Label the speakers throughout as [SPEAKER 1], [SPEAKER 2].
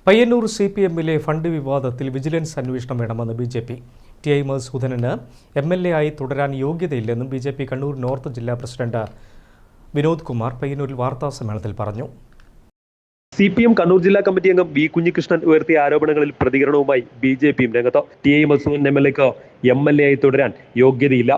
[SPEAKER 1] Payyanur CPM-ലെ fund വിവാദത്തിൽ vigilance അന്വേഷണം വേണമെന്ന് BJP. TI മധുസൂദനന് MLA ആയി തുടരാൻ യോഗ്യതയില്ലെന്നും BJP കണ്ണൂർ നോർത്ത് ജില്ലാ പ്രസിഡന്റ് വിനോദ് കുമാർ പയ്യന്നൂരിൽ വാർത്താസമ്മേളനത്തിൽ പറഞ്ഞു.
[SPEAKER 2] CPM കണ്ണൂർ ജില്ലാ കമ്മിറ്റി അംഗം B. കുഞ്ഞികൃഷ്ണൻ ഉയർത്തിയ ആരോപണങ്ങളിൽ പ്രതികരണവുമായി BJP-യും രംഗത്ത്. TI മധുസൂദനൻ MLA-ക്ക് MLA ആയി തുടരാൻ യോഗ്യതയില്ല.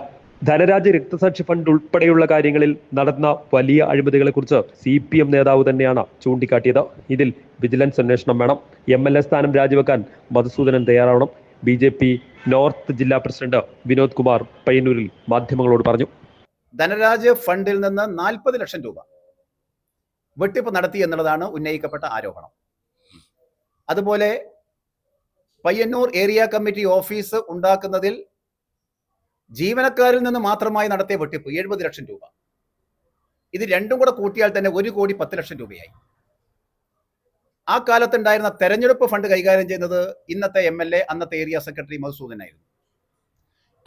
[SPEAKER 2] ധനരാജ് രക്തസാക്ഷി ഫണ്ട് ഉൾപ്പെടെയുള്ള കാര്യങ്ങളിൽ നടന്ന വലിയ അഴിമതികളെക്കുറിച്ച് CPM നേതാവ് തന്നെയാണ് ചൂണ്ടിക്കാട്ടിയത്. ഇതിൽ വിജിലൻസ് അന്വേഷണം വേണം. MLA സ്ഥാനം രാജിവെക്കാൻ മധുസൂദനൻ തയ്യാറാവണം. BJP നോർത്ത് ജില്ലാ പ്രസിഡന്റ് വിനോദ് കുമാർ പയ്യന്നൂരിൽ മാധ്യമങ്ങളോട് പറഞ്ഞു.
[SPEAKER 3] ധനരാജ് ഫണ്ടിൽ നിന്ന് 40 ലക്ഷം രൂപ വെട്ടിപ്പ് നടത്തി എന്നുള്ളതാണ് ഉന്നയിക്കപ്പെട്ട ആരോപണം. അതുപോലെ പയ്യന്നൂർ ഏരിയ കമ്മിറ്റി ഓഫീസ് ഉണ്ടാക്കുന്നതിൽ ജീവനക്കാരിൽ നിന്ന് മാത്രമായി നടത്തിയ വെട്ടിപ്പ് 70 ലക്ഷം രൂപ. ഇത് രണ്ടും കൂടെ കൂട്ടിയാൽ തന്നെ 1,10,00,000 രൂപയായി. ആ കാലത്തുണ്ടായിരുന്ന തെരഞ്ഞെടുപ്പ് ഫണ്ട് കൈകാര്യം ചെയ്യുന്നത് ഇന്നത്തെ MLA, അന്നത്തെ ഏരിയ സെക്രട്ടറി മധുസൂദനായിരുന്നു.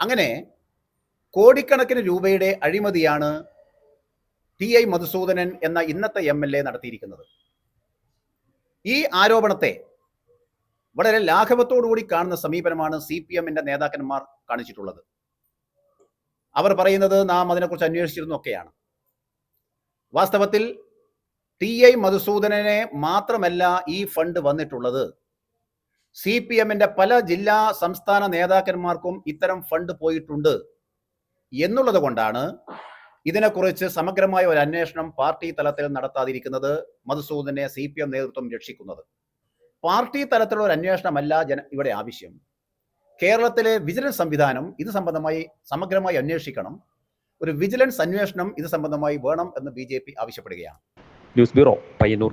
[SPEAKER 3] അങ്ങനെ കോടിക്കണക്കിന് രൂപയുടെ അഴിമതിയാണ് TI മധുസൂദനൻ എന്ന ഇന്നത്തെ MLA നടത്തിയിരിക്കുന്നത്. ഈ ആരോപണത്തെ വളരെ ലാഘവത്തോടുകൂടി കാണുന്ന സമീപനമാണ് CPM-ന്റെ നേതാക്കന്മാർ കാണിച്ചിട്ടുള്ളത്. അവർ പറയുന്നത് നാം അതിനെക്കുറിച്ച് അന്വേഷിച്ചിരുന്നു ഒക്കെയാണ്. വാസ്തവത്തിൽ TI മധുസൂദനനെ മാത്രമല്ല ഈ ഫണ്ട് വന്നിട്ടുള്ളത്. CPM-ന്റെ പല ജില്ലാ സംസ്ഥാന നേതാക്കന്മാർക്കും ഇത്തരം ഫണ്ട് പോയിട്ടുണ്ട് എന്നുള്ളത് കൊണ്ടാണ് ഇതിനെക്കുറിച്ച് സമഗ്രമായ ഒരു അന്വേഷണം പാർട്ടി തലത്തിൽ നടത്താതിരിക്കുന്നത്. മധുസൂദനെ CPM നേതൃത്വം രക്ഷിക്കുന്നത്. പാർട്ടി തലത്തിലുള്ള ഒരു അന്വേഷണമല്ല ഇവിടെ ആവശ്യം. കേരളത്തിലെ വിജിലൻസ് സംവിധാനം ഇത് സംബന്ധമായി സമഗ്രമായി അന്വേഷിക്കണം. ഒരു വിജിലൻസ് അന്വേഷണം ഇത് സംബന്ധമായി വേണം എന്ന് BJP ആവശ്യപ്പെടുകയാണ്.
[SPEAKER 2] News bureau, Payyanur.